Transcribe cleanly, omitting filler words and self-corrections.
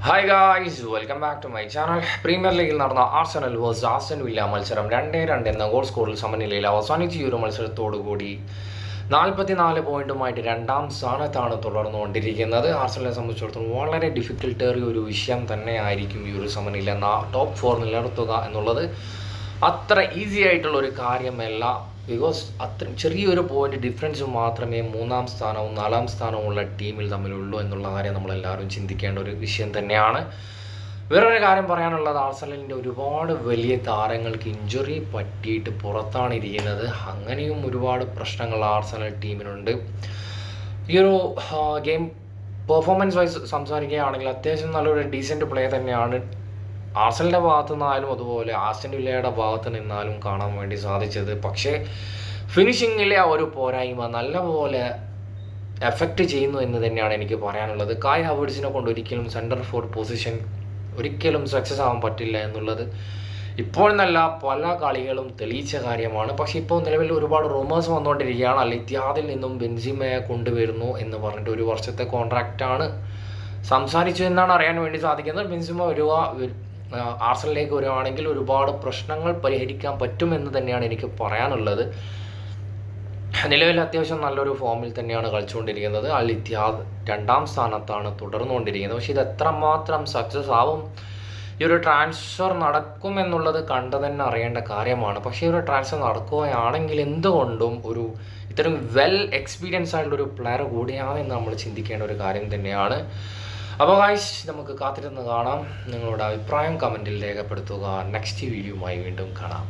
Hi guys, welcome back to my channel. Premier ലീഗിൽ നടന്ന Arsenal versus Aston villa മത്സരം 2-2 എന്ന ഗോൾ സ്കോറിൽ സമനിലയിൽ അവസാനിച്ച ഈ ഒരു മത്സരത്തോടുകൂടി 44 പോയിന്റുമായിട്ട് രണ്ടാം സ്ഥാനത്താണ് തുടർന്നുകൊണ്ടിരിക്കുന്നത്. ആർസണലിനെ സംബന്ധിച്ചിടത്തോളം വളരെ ഡിഫിക്കൽട്ടേറിയ ഒരു വിഷയം തന്നെയായിരിക്കും ഈ ഒരു സമനില ടോപ്പ് 4 നിലനിർത്തുക എന്നുള്ളത്. അത്ര ഈസി ആയിട്ടുള്ള ഒരു കാര്യമല്ല. ബിക്കോസ് അത്രയും ചെറിയൊരു പോയിന്റ് ഡിഫറൻസ് മാത്രമേ മൂന്നാം സ്ഥാനവും നാലാം സ്ഥാനവും ഉള്ള ടീമിൽ തമ്മിലുള്ളൂ എന്നുള്ള കാര്യം നമ്മളെല്ലാവരും ചിന്തിക്കേണ്ട ഒരു വിഷയം തന്നെയാണ്. വേറൊരു കാര്യം പറയാനുള്ളത്, ആർസണലിൻ്റെ ഒരുപാട് വലിയ താരങ്ങൾക്ക് ഇഞ്ചുറി പറ്റിയിട്ട് പുറത്താണ് ഇരിക്കുന്നത്. അങ്ങനെയും ഒരുപാട് പ്രശ്നങ്ങൾ ആർസണൽ ടീമിനുണ്ട്. ഈ ഒരു ഗെയിം പെർഫോമൻസ് വൈസ് സംസാരിക്കുകയാണെങ്കിൽ അത്യാവശ്യം നല്ലൊരു ഡീസൻറ്റ് പ്ലേ തന്നെയാണ് ആർസണലിൻ്റെ ഭാഗത്തു നിന്നാലും അതുപോലെ ആസ്റ്റൺ വില്ലയുടെ ഭാഗത്ത് നിന്നാലും കാണാൻ വേണ്ടി സാധിച്ചത്. പക്ഷേ ഫിനിഷിങ്ങിലെ ആ ഒരു പോരായ്മ നല്ലപോലെ എഫക്റ്റ് ചെയ്യുന്നു എന്ന് തന്നെയാണ് എനിക്ക് പറയാനുള്ളത്. കായ് ഹവേർട്സിനെ കൊണ്ട് ഒരിക്കലും സെൻറ്റർ ഫോർവേഡ് പൊസിഷൻ ഒരിക്കലും സക്സസ് ആവാൻ പറ്റില്ല എന്നുള്ളത് ഇപ്പോൾ നല്ല പല കളികളും തെളിയിച്ച കാര്യമാണ്. പക്ഷേ ഇപ്പോൾ നിലവിൽ ഒരുപാട് റൂമേഴ്സ് വന്നുകൊണ്ടിരിക്കുകയാണ്. അൽ ഇത്തിഹാദിൽ നിന്നും ബെൻസിമയെ കൊണ്ടുവരുന്നു എന്ന് പറഞ്ഞിട്ട് 1 വർഷത്തെ കോൺട്രാക്റ്റാണ് സംസാരിച്ചു എന്നാണ് അറിയാൻ വേണ്ടി സാധിക്കുന്നത്. ബെൻസിമ ആർസണലിലേക്ക് വരുവാണെങ്കിൽ ഒരുപാട് പ്രശ്നങ്ങൾ പരിഹരിക്കാൻ പറ്റുമെന്ന് തന്നെയാണ് എനിക്ക് പറയാനുള്ളത്. നിലവിൽ അത്യാവശ്യം നല്ലൊരു ഫോമിൽ തന്നെയാണ് കളിച്ചുകൊണ്ടിരിക്കുന്നത്. അൽ ഇത്തിഹാദ് 2ാം സ്ഥാനത്താണ് തുടർന്നുകൊണ്ടിരിക്കുന്നത്. പക്ഷേ ഇത് എത്രമാത്രം സക്സസ് ആവും, ഈ ഒരു ട്രാൻസ്ഫർ നടക്കുമെന്നുള്ളത് കണ്ടു തന്നെ അറിയേണ്ട കാര്യമാണ്. പക്ഷേ ഈ ഒരു ട്രാൻസ്ഫർ നടക്കുകയാണെങ്കിൽ എന്തുകൊണ്ടും ഇത്തരം വെൽ എക്സ്പീരിയൻസ് ആയിട്ടുള്ളൊരു പ്ലെയർ കൂടിയാണെന്ന് നമ്മൾ ചിന്തിക്കേണ്ട ഒരു കാര്യം തന്നെയാണ്. അപ്പോൾ ഗായ്സ്, നമുക്ക് കാത്തിരുന്ന് കാണാം. നിങ്ങളുടെ അഭിപ്രായം കമൻറ്റിൽ രേഖപ്പെടുത്തുക. നെക്സ്റ്റ് വീഡിയോയുമായി വീണ്ടും കാണാം.